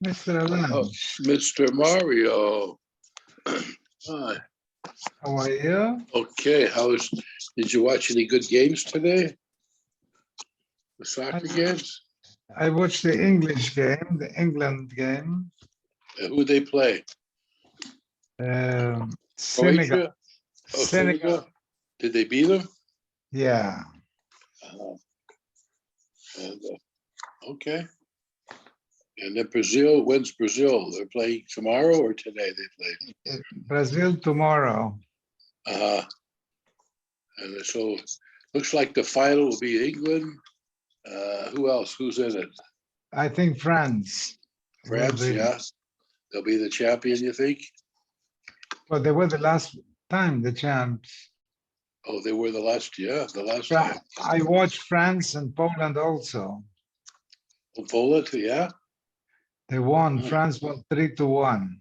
Mr. Oh, Lunch, Mr. Mario. Hi. how are you? Okay, did you watch any good games today? The soccer games? I watched the English game, the England game. Who they play? Senegal. Croatia? Oh, Senegal. Senegal? Did they beat them? Yeah. Okay. And then Brazil, when's Brazil? They're playing tomorrow or today they play? Brazil tomorrow. And so looks like the final will be England. Who else? Who's in it? I think France. France, yeah. They'll be the champion, you think? Well, they were the last time the champs. Oh, they were the last time. I watched France and Poland also. Poland, yeah. They won. France won 3-1.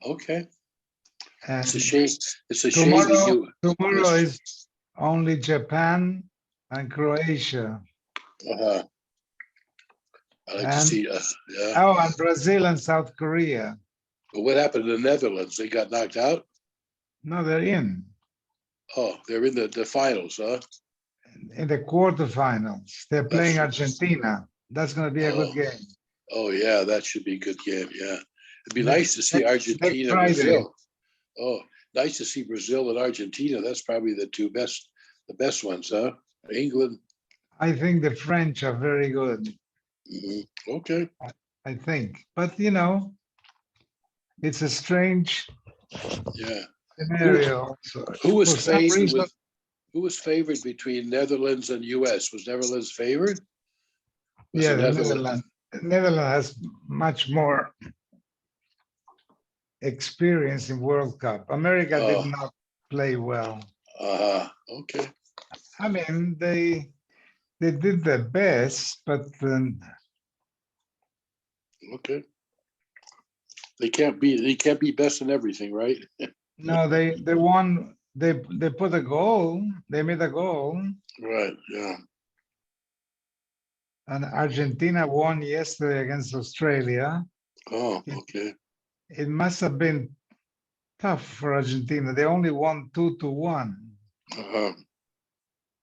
Okay. And It's a shame. It's a shame that you. Tomorrow is only Japan and Croatia. I like to see. Yeah. Oh, and Brazil and South Korea. But what happened to the Netherlands? They got knocked out? No, they're in. Oh, they're in the finals, huh? In the quarterfinals. They're playing Argentina. That's going to be a good game. Oh, yeah, that should be a good game, yeah. It'd be nice to see Argentina and Brazil. Oh, nice to see Brazil and Argentina. That's probably the best ones, huh? England. I think the French are very good. Mm-hmm. Okay. I think. But, it's a strange scenario. Who was favored between Netherlands and US? Was Netherlands favored? The Netherlands has much more experience in World Cup. America did not play well. Okay. I mean, they did their best, but okay. They can't be best in everything, right? No, they won. They put a goal. They made a goal. Right. Yeah. And Argentina won yesterday against Australia. Oh, okay. It must have been tough for Argentina. They only won 2-1.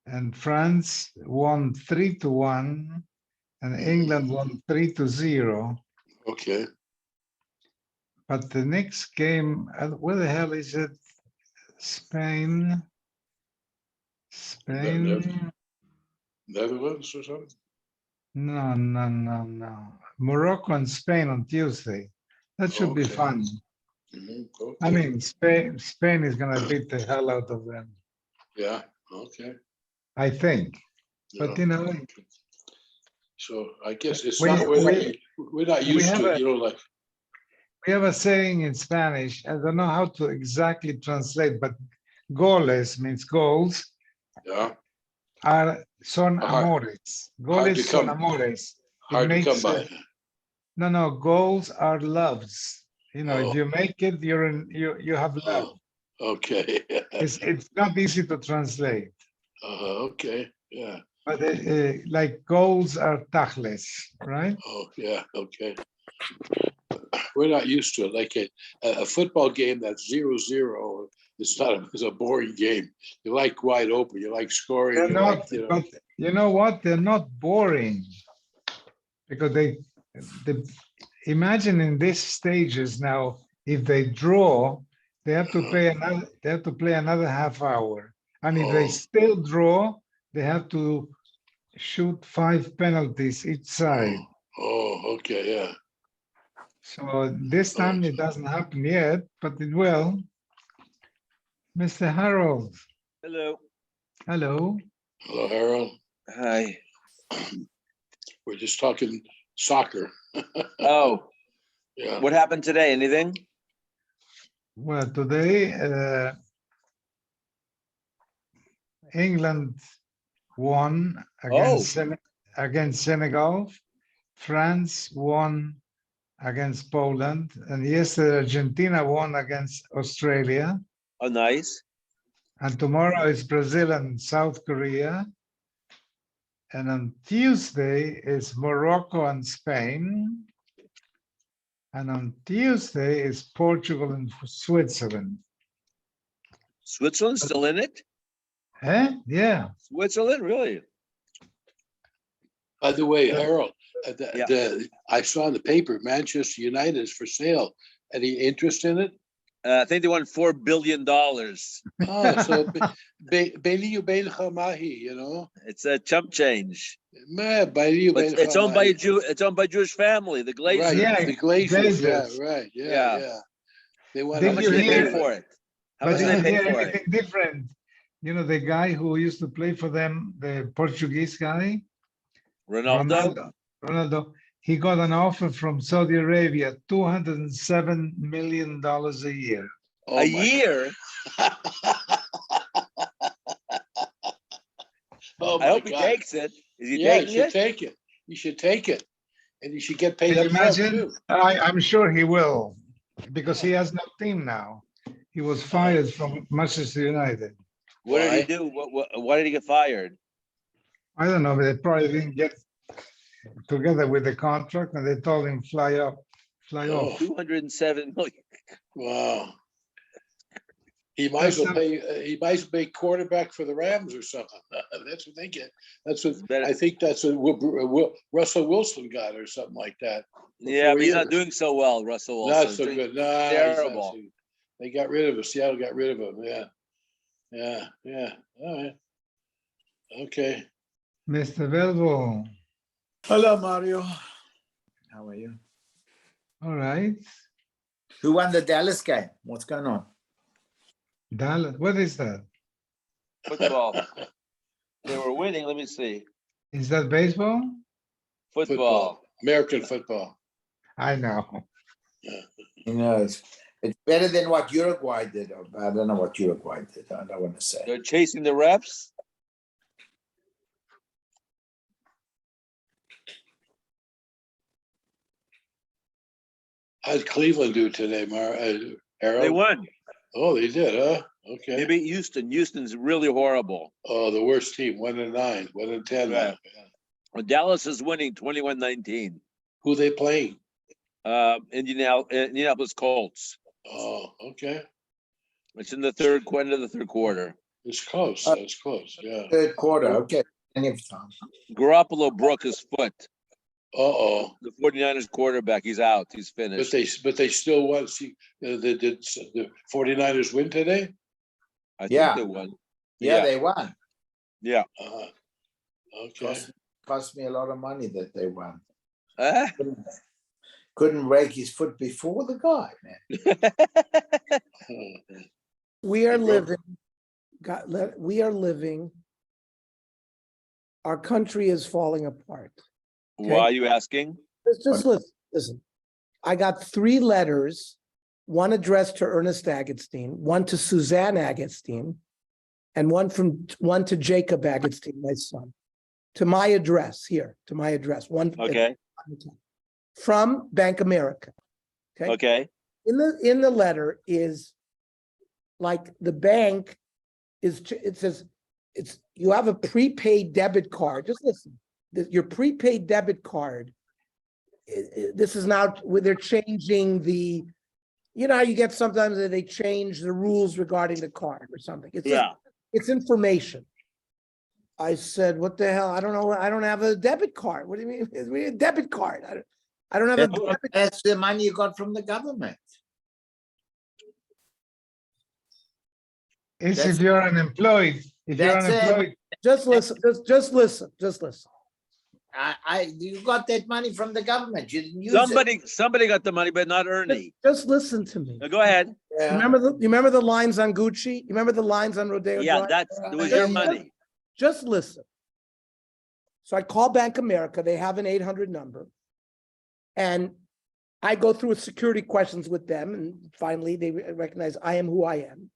And France won 3-1, and England won 3-0. Okay. But the next game, where the hell is it? Spain. Netherlands or something? No. Morocco and Spain on Tuesday. That should be fun. Mm-hmm. Okay. I mean, Spain is going to beat the hell out of them. Yeah. Okay. I think. Yeah. But so I guess it's we're not used to it, like. We have a saying in Spanish. I don't know how to exactly translate, but goles means goals. Yeah. Son amores. Goles son amores. Hard to come by. No. Goals are loves. If you make it, you have love. Okay. It's not easy to translate. Okay. Yeah. But like goals are tajles, right? Oh yeah. Okay. We're not used to it. Like a football game that's 0-0. It's a boring game. You like wide open. You like scoring. They're not, but you know what? They're not boring because they imagine in these stages now. If they draw, they have to play another. They have to play another half hour, and if they still draw, they have to shoot 5 penalties each side. Oh, okay, yeah. So this time it doesn't happen yet, but it will. Mr. Harold. Hello. Hello, Harold. Hi. We're just talking soccer. Oh. Yeah. What happened today? Anything? Well, today England won against Senegal. France won against Poland, and yesterday Argentina won against Australia. Oh, nice. And tomorrow is Brazil and South Korea. And on Tuesday is Morocco and Spain. And on Tuesday is Portugal and Switzerland. Switzerland's still in it? Eh? Yeah. Switzerland, really? By the way, Harold, Yeah. I saw in the paper, Manchester United is for sale. Any interest in it? I think they won $4 billion. Oh, so Bailey Mahi, you know? It's a chump change. Man, Bailey But it's owned by a Jew. It's owned by a Jewish family, the Glazers. Right, Yeah, the Glazers, yeah, Glazers. right, yeah, Yeah. yeah. They want Did How much you did they hear- pay for it? How But much did did you they hear pay for it? anything different? You know, the guy who used to play for them, the Portuguese guy, Ronaldo? Ronaldo, he got an offer from Saudi Arabia, $207 million a year. Oh, A my year? God. Oh, I my hope he God. takes it. Is he Yeah, you taking should it? take it. You should take it. And you should get paid Can you up front imagine? too. I'm sure he will, because he has no team now. He was fired from Manchester United. What did Why? he do? Why did he get fired? I don't know, but they probably didn't get together with the contract and they told him fly off. Oh. 207 million. Wow. He might as well pay, he might as well pay quarterback for the Rams or something. That's what they get. That's what, I think that's what Russell Wilson got or something like that. Yeah, but he's not years. doing so well, Russell Wilson. Not so Doing good. Nah, terrible. they got rid of him. Seattle got rid of him. Yeah. Yeah. Yeah. All right. Okay. Mr. Velvo, Hello, Mario. How are you? all right. Who won the Dallas game? What's going on? Dallas, what is that? Football. They were winning. Let me see. Is that baseball? Football. American football. I know. You know, it's better than what Uruguay did. I don't know what Uruguay did. I don't want to say. They're chasing the refs. How'd Cleveland do today, Harold? They won. Oh, they did, huh? Okay. They beat Houston. Houston's really horrible. Oh, the worst team, 1-9, 1-10 now. Right. Yeah. Well, Dallas is winning 21-19. Who they playing? Indianapolis Colts. Oh, okay. It's in the end of the third quarter. It's close. It's close. Yeah. Third quarter. Okay. Plenty of time. Garoppolo broke his foot. Uh-oh. The 49ers quarterback, he's out. He's finished. But they still won. See, did the 49ers win today? I think Yeah. they won. Yeah, they won. Yeah. Okay. Cost me a lot of money that they won. Ah. Couldn't break his foot before the guy, man. We are He broke- living, we are living, our country is falling apart. Why are you asking? Just listen. I got 3 letters, one addressed to Ernest Agustin, one to Suzanne Agustin, and one to Jacob Agustin, my son, to my address here, one Okay. from Bank America. Okay. In the letter is like the bank it says you have a prepaid debit card. Just listen, your prepaid debit card. This is now where they're changing the, you know how you get sometimes they change the rules regarding the card or something. It's information. I said, what the hell? I don't know. I don't have a debit card. What do you mean? It's a debit card. I don't have a debit. That's the money you got from the government. It's if you're unemployed. If you're That's it. unemployed, Just listen. Just listen. You got that money from the government. You didn't use it. Somebody got the money, but not Ernie. Just listen to me. Now, go ahead. Yeah. You remember the lines on Gucci? You remember the lines on Rodeo Yeah, Drive? that was your money. Just listen. So I call Bank America. They have an 800 number. And I go through security questions with them. And finally, they recognize I am who I am.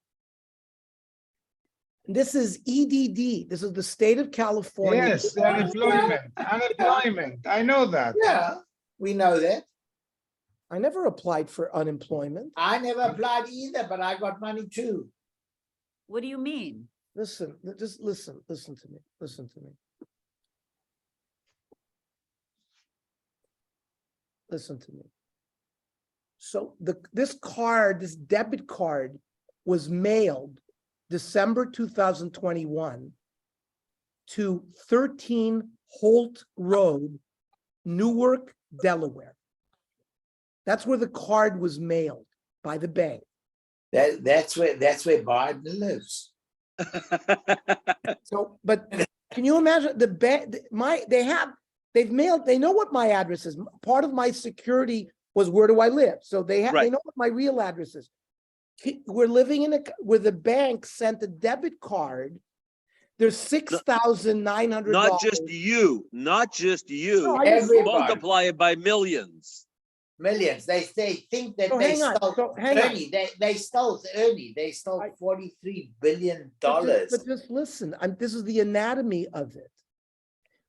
And this is EDD. This is the state of California. yes, unemployment. I know that. Yeah, we know that. I never applied for unemployment. I never applied either, but I got money too. What do you mean? Listen, just listen to me. Listen to me. Listen to me. So this debit card was mailed December 2021 to 13 Holt Road, Newark, Delaware. That's where the card was mailed by the bank. That's where Biden lives. So, but can you imagine the bank? They know what my address is. Part of my security was where do I live? So they Right. know what my real address is. We're living where the bank sent a debit card. There's $6,900. Not just you, not just you. No, I just- Everybody. Multiply it by millions. Millions. They think that So they hang on. stole So hang on. Ernie. They stole Ernie. They stole $43 billion. But just listen. This is the anatomy of it.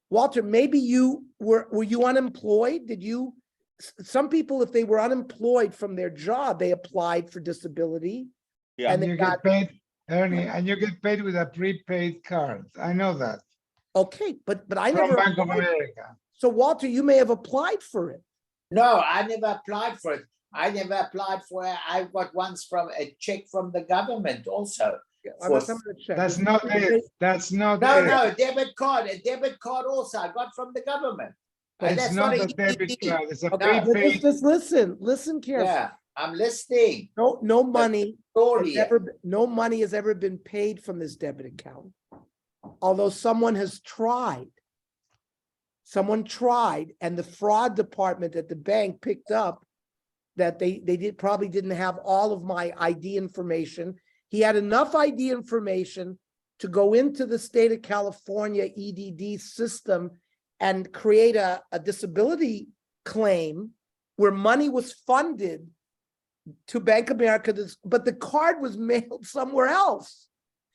Walter, maybe you were you unemployed? Did you? Some people, if they were unemployed from their job, they applied for disability. Yeah. And And they you got get paid, Ernie, and you get paid with a prepaid card. I know that. okay, but I From never. Bank of applied. America. So Walter, you may have applied for it. No, I never applied for it. I never applied for it. I got once from a check from the government also. I'm not going to check. That's not it. That's not No, it. a debit card also I got from the government. And It's that's not not a an debit EDD. card. It's a Okay, but prepaid. just listen carefully. Yeah, I'm listening. No money. Story. No money has ever been paid from this debit account, although someone has tried. Someone tried, and the fraud department at the bank picked up that they probably didn't have all of my ID information. He had enough ID information to go into the state of California EDD system and create a disability claim where money was funded to Bank of America, but the card was mailed somewhere else.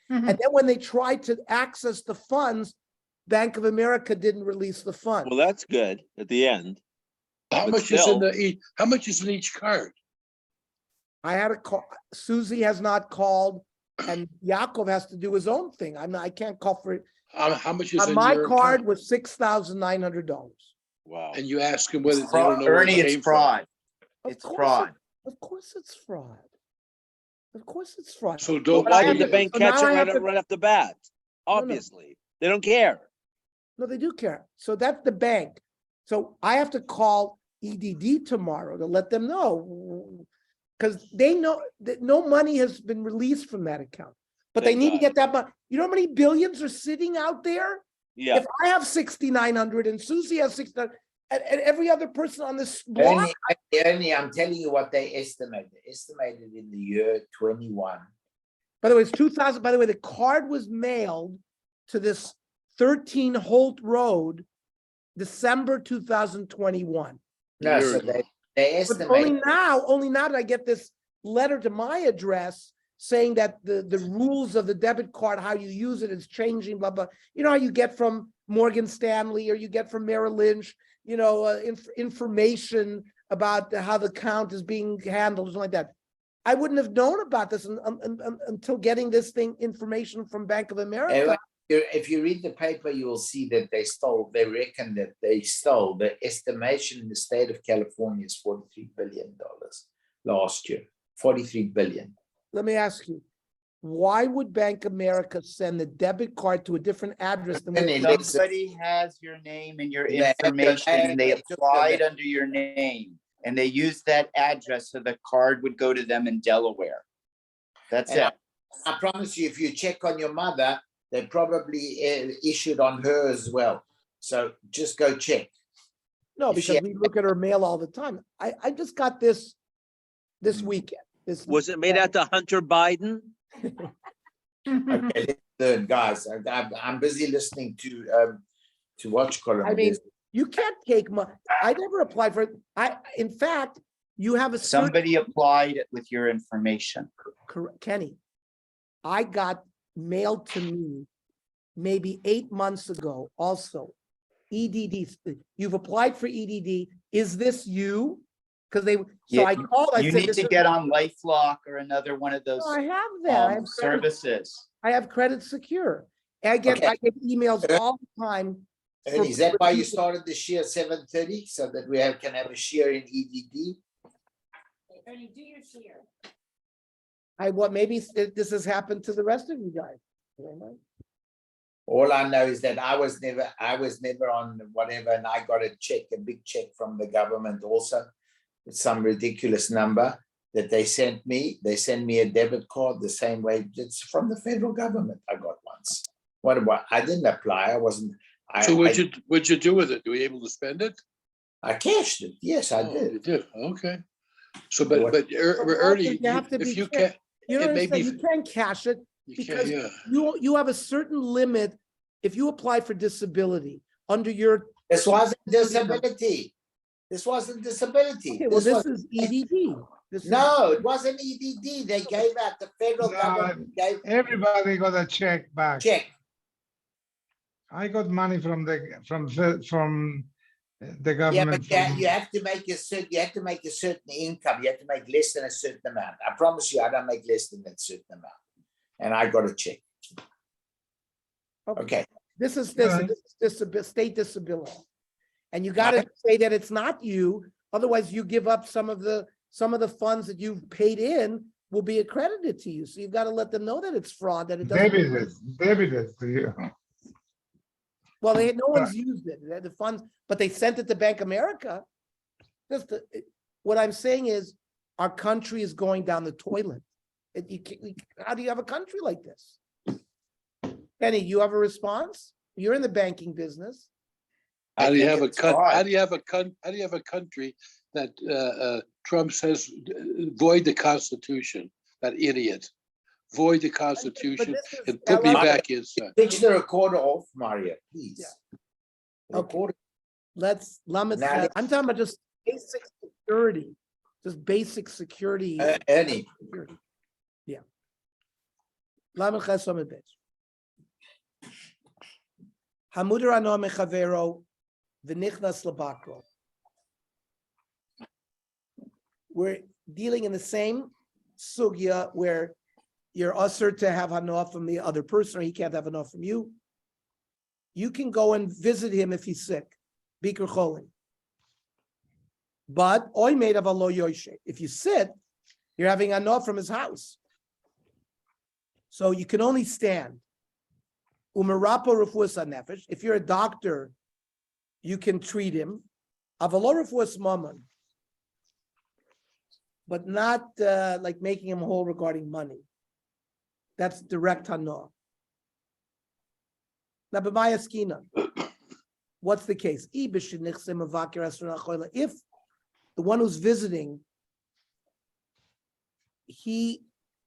And then when they tried to access the funds, Bank of America didn't release the funds. Well, that's good at the end. How But much is still. how much is in each card? I had a call. Susie has not called, and Yaakov has to do his own thing. I can't call for it. How much is On in my your card account? was $6,900. Wow. And you ask them whether they don't know where Ernie, it it's came from. fraud. Of It's course fraud. Of course it's fraud. Of course it's fraud. So Well, don't why pay would the it. bank So catch now it I have right off the bat? no. Obviously, they don't care. No, they do care. So that's the bank. So I have to call EDD tomorrow to let them know, because they know that no money has been released from that account. But they Thank need to God. get that money. You know how many billions are sitting out there? Yeah. If I have 6,900 and Susie has 6,900, and every other person on this block, Ernie, I'm telling you what they estimated. Estimated in the year 21. by the way, it's 2,000. By the way, the card was mailed to this 13 Holt Road, December 2021. No, Year so ago. they But only estimate. now did I get this letter to my address saying that the rules of the debit card, how you use it is changing, blah, blah. You know how you get from Morgan Stanley or you get from Merrill Lynch, information about how the account is being handled or something like that. I wouldn't have known about this until getting this information from Bank of America. If you read the paper, you will see that they reckon that they stole. The estimation in the state of California is $43 billion last year. 43 billion. Let me ask you, why would Bank of America send the debit card to a different address than Ernie, what? Somebody has your name and your They have the information, and they name, they took applied the- under your name, and they used that address so the card would go to them in Delaware. That's And it. I promise you, if you check on your mother, they probably issued on her as well. So just go check. No, If because she- we look at her mail all the time. I just got this weekend. Was it made out to Hunter Biden? Okay, let's learn, guys. I'm busy listening to watch column. I mean, you can't take money. I never applied for it. In fact, you have a Somebody applied it with your information. Kenny, I got mailed to me maybe 8 months ago also. EDD, you've applied for EDD. Is this you? Because I called, I You said, need this to is- get on LifeLock or another one of those No, I have that. I have credit, services. I have Credit Secure. I get emails all the time. And is that why you started the shear 7:30 so that we can have a shear in EDD? Ernie, do your share. Maybe this has happened to the rest of you guys. I don't know. All I know is that I was never on whatever, and I got a big check from the government also, with some ridiculous number that they sent me. They send me a debit card the same way it's from the federal government. I got once. What? I didn't apply. I wasn't. So what'd you do with it? Were you able to spend it? I cashed it. Yes, I Oh, did. you did, okay. So, What- but Ernie, You have to if be you careful. can't, You don't it may understand, be- you can't cash it you can't, because yeah. you have a certain limit. If you apply for disability under your, This wasn't disability. This wasn't disability. okay, well, this was is EDD. This is- no, it wasn't EDD. They gave out the federal No, government gave Everybody got a check back. check. I got money from the Yeah, government. but you have to make a certain income. You have to make less than a certain amount. I promise you, I don't make less than that certain amount, and I got a check. Okay, This is Right. state disability. And you gotta say that it's not you, otherwise you give up some of the funds that you've paid in will be accredited to you. So you've got to let them know that it's fraud, that it doesn't. Debited to you. Well, no one's used it, the funds, but they sent it to Bank America. What I'm saying is, our country is going down the toilet. How do you have a country like this? Penny, you have a response? You're in the banking business. How do you have a it's hard. how do you have a country that Trump says void the Constitution? That idiot, void the Constitution this is- and put me Ella- back inside. switch the recorder off, Mario, please. Yeah. The recorder- Let's, Now- I'm talking about just basic security, Ernie, security. Yeah. Lamed Ches Lamed Beis. Hamuder ano mechavero v'nichnas labakro. We're dealing in the same sugya where you're usher to have hanoah from the other person, or he can't have hanoah from you. You can go and visit him if he's sick, bikur cholim. But oy made of a lo yoshe. If you sit, you're having hanoah from his house. So you can only stand. Umarapo refuas nefesh. If you're a doctor, you can treat him. Avalo refuas mammon. But not like making him whole regarding money. That's direct hanoah. Now, b'maya skina. What's the case? If the one who's visiting,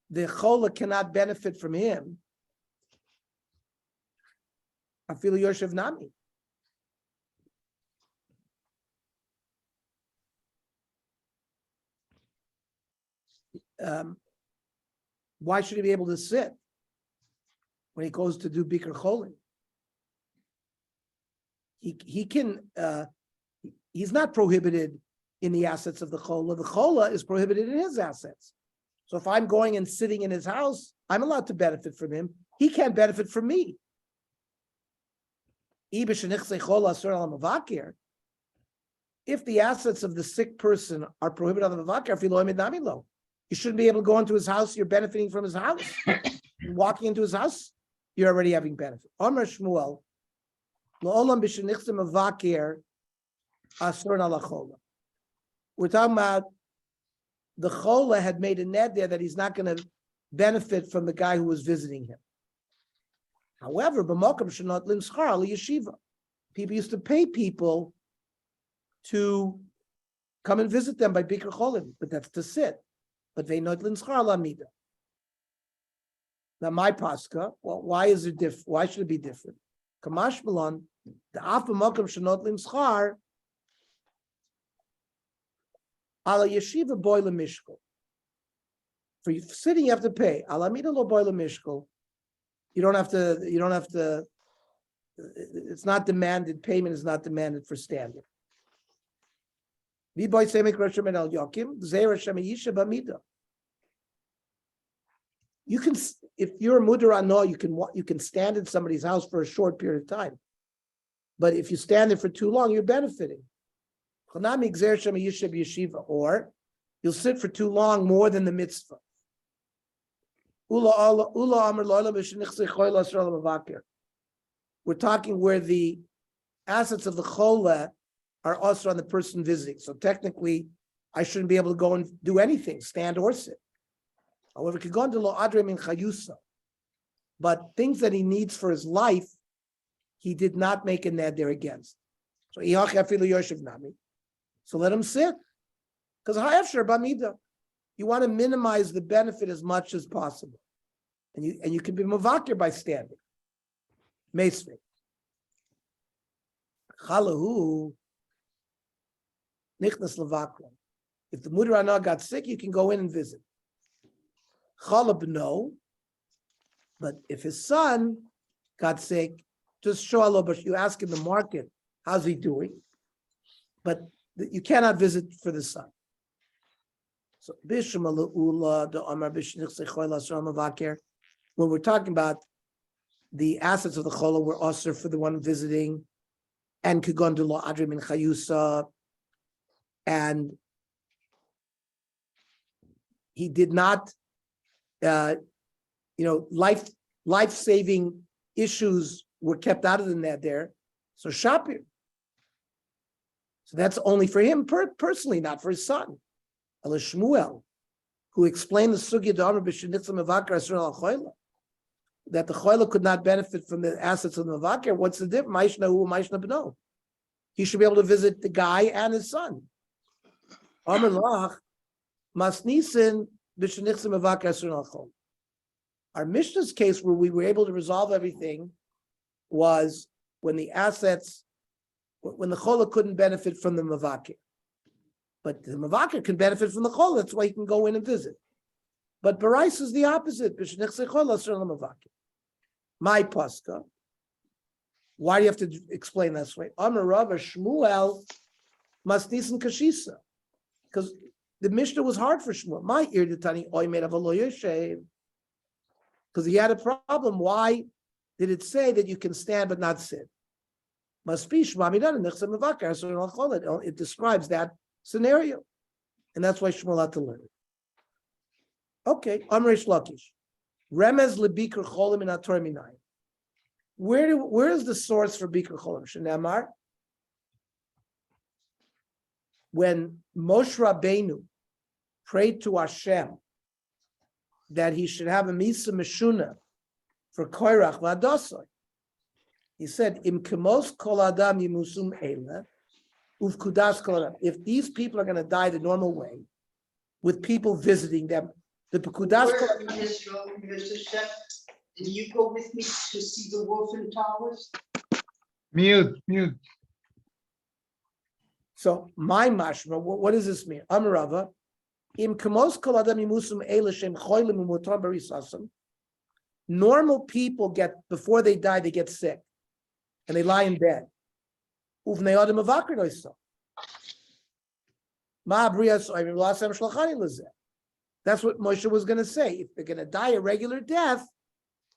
the chola cannot benefit from him, afilu yoshev nami. Why should he be able to sit when he goes to do bikur cholim? He can. He's not prohibited in the assets of the chola. The chola is prohibited in his assets. So if I'm going and sitting in his house, I'm allowed to benefit from him. He can't benefit from me. If the assets of the sick person are prohibited on the mavakir, you shouldn't be able to go into his house. You're benefiting from his house. Walking into his house, you're already having benefit. Amar Shmuel, we're talking about the chola had made a net there that he's not going to benefit from the guy who was visiting him. However, yeshiva, people used to pay people to come and visit them by bikur cholim, but that's to sit. But they not linschar lamida. Now, my pascha, well, why is it different? Why should it be different? Kamash Malon, the Afa Makam Shanot Limschar, Ala Yeshiva Boila Mishkal. For sitting, you have to pay. Alamida lo Boila Mishkal. You don't have to, it's not demanded, payment is not demanded for standing. You can, if you're a mudar ano, you can stand in somebody's house for a short period of time. But if you stand there for too long, you're benefiting. Or you'll sit for too long, more than the mitzvah. We're talking where the assets of the chola are also on the person visiting. So technically, I shouldn't be able to go and do anything, stand or sit. However, but things that he needs for his life, he did not make a neder against. So let him sit. Because you want to minimize the benefit as much as possible. And you can be mavakir by standing. Meisvei. Chalahu nichnas levakron. If the Mudrana got sick, you can go in and visit. Chalab, no. But if his son got sick, just show Allah, but you ask in the market, how's he doing? But you cannot visit for the son. So, when we're talking about the assets of the chola were also for the one visiting, and kigondula adrim in chayusa, and he did not, life-saving issues were kept out of the net there. So Shapir. So that's only for him personally, not for his son. Allah Shmuel, who explained the sugya that the choila could not benefit from the assets of the mavakir. What's the difference? He should be able to visit the guy and his son. Amar lach masnisin b'shenichsim mavakir asur al. Our Mishnah's case where we were able to resolve everything was when the assets, when the chola couldn't benefit from the mavakir. But the mavakir can benefit from the chola, that's why he can go in and visit. But Barais is the opposite. My paska. Why do you have to explain that way? Amar Rava Shmuel masnisin kashisa. Because the Mishnah was hard for Shmuel. My ear to tani oy made of a lawyer shave. Because he had a problem. Why did it say that you can stand but not sit? It describes that scenario. And that's why Shmuel had to learn it. Okay, Amresh Lakish. Remez lebikr cholim in ator minayim. Where is the source for bikr cholim? Shnamar. When Moshe Rabbeinu prayed to Hashem that he should have a misa meshuna for Koirach v'Adosai, he said, "Im kemos kol adam yimusum eila, uvkudas kol adam." If these people are going to die the normal way, with people visiting them, the pekudas kol adam. Mr. Chef, did you go with me to see the wolf and towers? Mute. So my mashma, what does this mean? Amarava, im kemos kol adam yimusum eila shem cholim u'mutar barisasam. Normal people get, before they die, they get sick. And they lie in bed. That's what Moshe was going to say. If they're going to die a regular death,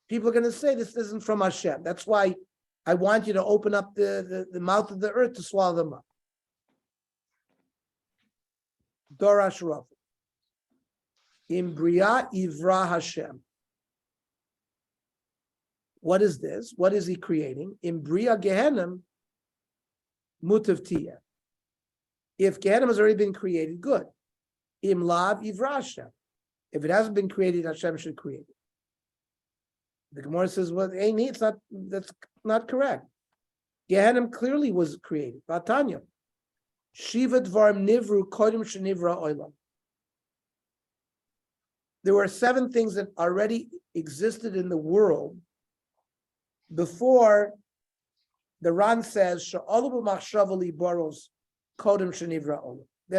people are going to say this isn't from Hashem. That's why I want you to open up the mouth of the earth to swallow them up. Dorash Rav. Imbriya Ivra Hashem. What is this? What is he creating? In Bria Gehenim, Mutav Tiyah. If Gehenim has already been created, good. Im Lav Ivra Hashem. If it hasn't been created, Hashem should create it. The Gemara says, well, it's not, that's not correct. Gehenim clearly was created. Vatanya. Shiva Dvarim Nivru Kodim Shenivra Oilam. There were 7 things that already existed in the world before the Ran says, that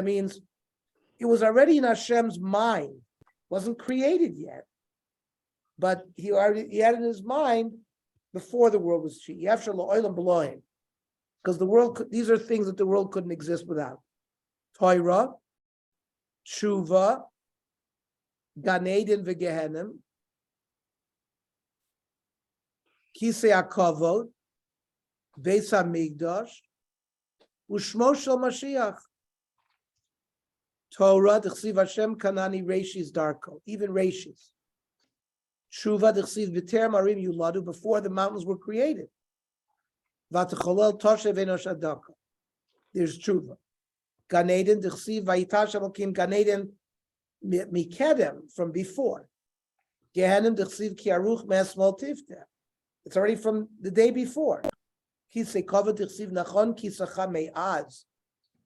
means it was already in Hashem's mind, wasn't created yet, but he had in his mind before the world was created. Because the world, these are things that the world couldn't exist without. Torah, Tshuva, Gan Eden v'Gehenim, Kisei HaKavod, Beis HaMikdash, Ushmo Shel Mashiach. Torah, D'chsiv Hashem Kanani Reishis Darko, even Reishis. Tshuva, D'chsiv B'ter Marim Yuladu, before the mountains were created. Vatacholel Toshev Enosh Adaka. There's Tshuva. Gan Eden, D'chsiv Vayitash Elokim Gan Eden Mikedem, from before. Gehenim D'chsiv Ki Aruch Me'esmol Tifteh. It's already from the day before. Kisei Kavod D'chsiv Nachon Kisacha Me'az.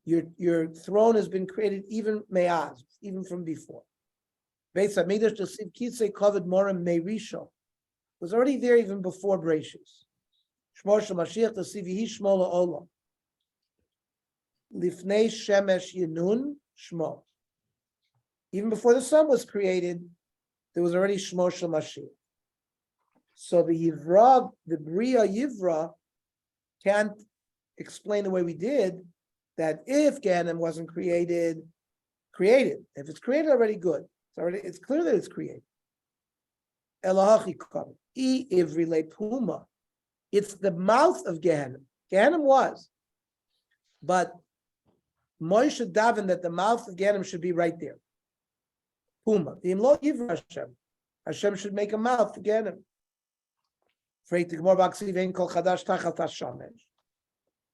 Your throne has been created even me'az, even from before. Beis Hamikdash D'chsiv Kisei Kavod Morim Me'risho was already there even before Bereshis. Shmo Shel Mashiach D'chsiv Yehi Shmo La'olam. Lifnei Shemesh Yinun Shmo. Even before the sun was created, there was already Shmo Shel Mashiach. So the Yivra, the Bria Yivra, can't explain the way we did, that if Ganem wasn't created. If it's created already, good. It's clear that it's created. Elahachi Kav. I Ivri Le Puma. It's the mouth of Gehenim. Gehenim was. But Moshe davened that the mouth of Gehenim should be right there. Puma. The Imlo Ivri Hashem. Hashem should make a mouth for Gehenim.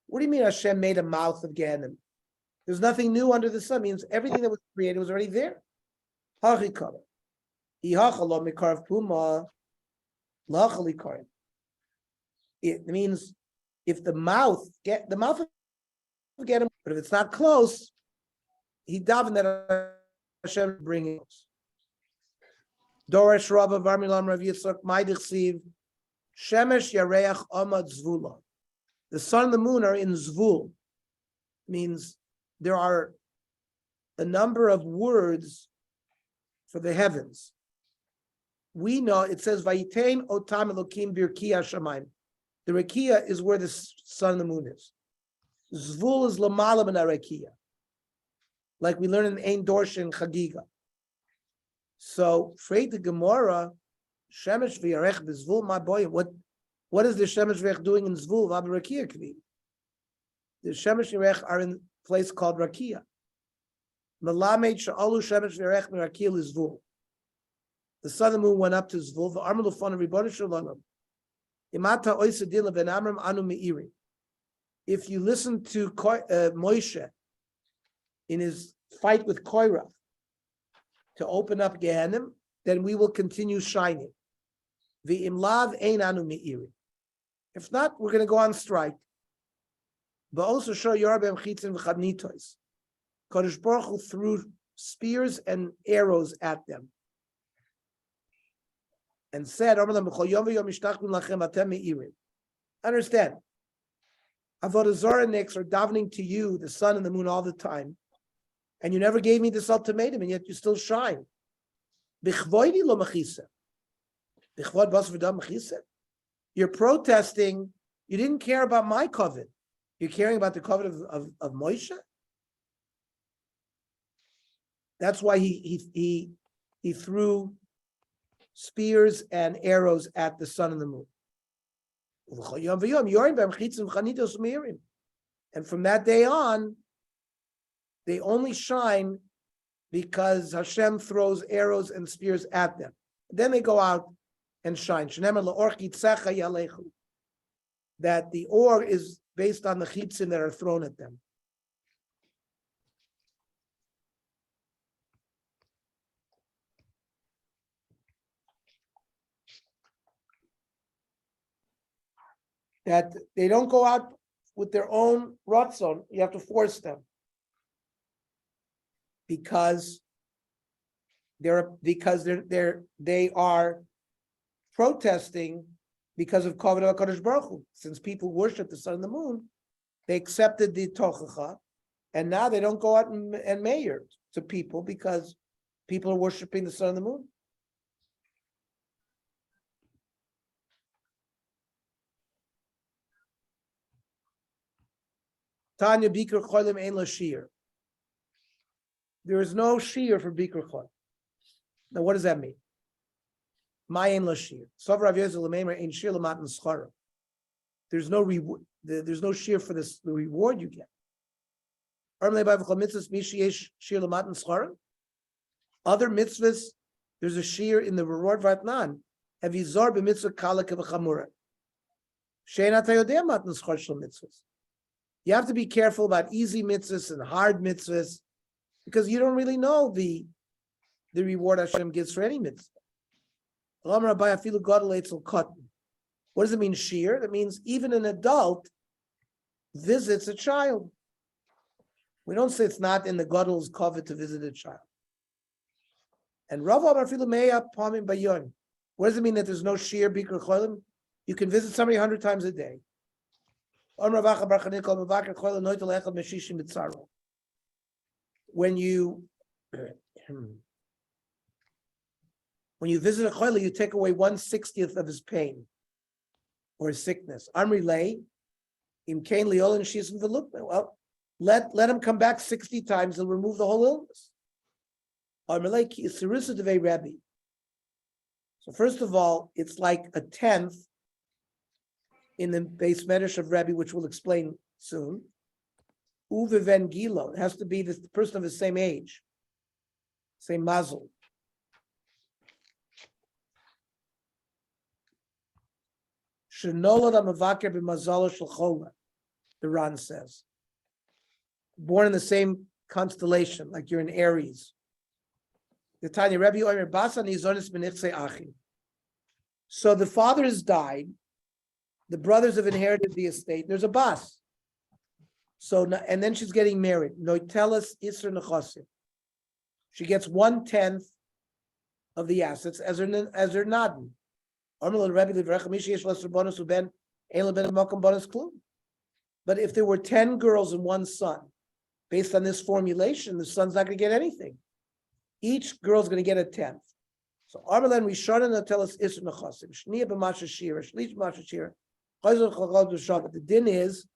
What do you mean Hashem made a mouth of Gehenim? There's nothing new under the sun. It means everything that was created was already there. It means if the mouth of Gehenim, but if it's not close, he davened that Hashem bring it. Doresh Rabba Varmilam Rav Yitzchak Ma'idich Shemesh Yareach Amad Zvula. The sun and the moon are in Zvul. Means there are a number of words for the heavens. We know it says Vayitain Otam Elokim Birkiya Shamayim. The Rekiya is where the sun and the moon is. Zvul is Lamala Min HaRekiya. Like we learn in Ein Dorsh and Chagiga. So, Freit the Gemara, Shemesh v'yarech b'zvul, my boy. What is the Shemesh v'yarech doing in Zvul? V'abarakia kvi. The Shemesh v'yarech are in a place called Rakia. Melamed she'alu Shemesh v'yarech m'Rakia l'Zvul. The sun and moon went up to Zvul. V'armelu fon Ribono shel Olam. Imata oisedila ben Amram anu meiri. If you listen to Moshe in his fight with Korach to open up Gehenim, then we will continue shining. V'imlav ein anu meiri. If not, we're going to go on strike. But also show Yorabem chitzin v'chadnitos. Kodesh Baruch Hu threw spears and arrows at them, and said, understand, Avodah Zarah Niks are davening to you, the sun and the moon, all the time, and you never gave me this ultimatum, and yet you still shine. You're protesting. You didn't care about my covenant. You're caring about the covenant of Moshe. That's why he threw spears and arrows at the sun and the moon. And from that day on, they only shine because Hashem throws arrows and spears at them. Then they go out and shine. That the or is based on the chitzim that are thrown at them. That they don't go out with their own ratzon. You have to force them. Because they are protesting because of Kavod HaKadosh Baruch Hu. Since people worship the sun and the moon, they accepted the tochacha, and now they don't go out and mayor to people because people are worshiping the sun and the moon. Tanya Bikur Cholim Ein Lo Shir. There is no shir for Bikur Cholim. Now, what does that mean? Ma'in Lashir. There's no reward. There's no shir for this, the reward you get. Other mitzvahs, there's a shear in the reward vatnan. Have you zor b'mitzvah kala kevachamura? Shein atayodeh matan schar shel mitzvahs. You have to be careful about easy mitzvahs and hard mitzvahs because you don't really know the reward Hashem gives for any mitzvah. What does it mean, shear? That means even an adult visits a child. We don't say it's not in the Gadol's covet to visit a child. And Rav Amar Filu Meya Pamim Bayon. What does it mean that there's no shear bikr cholim? You can visit somebody 100 times a day. When you visit a cholim, you take away 1/60th of his pain or his sickness. Amri lay, im kain liolin shisim v'luk. Well, let him come back 60 times and remove the whole illness. So first of all, it's like a 10th in the base medrash of Rebbe, which we'll explain soon. Uve ven gilo, it has to be the person of the same age, same mazel. The Ran says, born in the same constellation, like you're in Aries. The Tanya Rebbe Omer Basa Nizonis B'Nichsei Achim. So the father has died, the brothers have inherited the estate. There's a bas. So and then she's getting married. Noitelis Isra Nechosim. She gets 1/10 of the assets as her nadin. But if there were 10 girls and one son, based on this formulation, the son's not going to get anything. Each girl's going to get 1/10. So Armalan Rishon tell us Isra Nechosim. Shniya b'masha shira, shlish b'masha shira. The din is,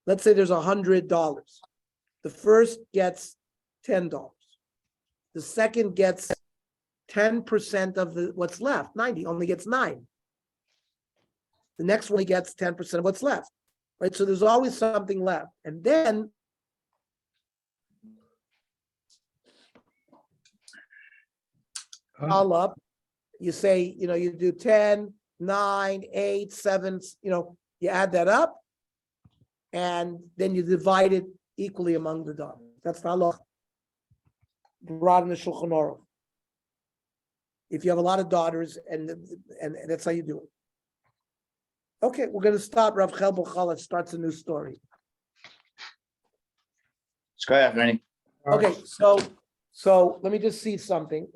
let's say there's $100. The first gets $10. The second gets 10% of what's left. 90 only gets 9. The next one gets 10% of what's left. Right? So there's always something left. And then all up, you say, you do 10, 9, 8, 7, you add that up, and then you divide it equally among the daughters. That's the halach brought in the Shulchan Aruch. If you have a lot of daughters, and that's how you do it. Okay, we're going to stop. Rav Chel B'Chala starts a new story. Let's go ahead, Rennie. Okay, so let me just see something.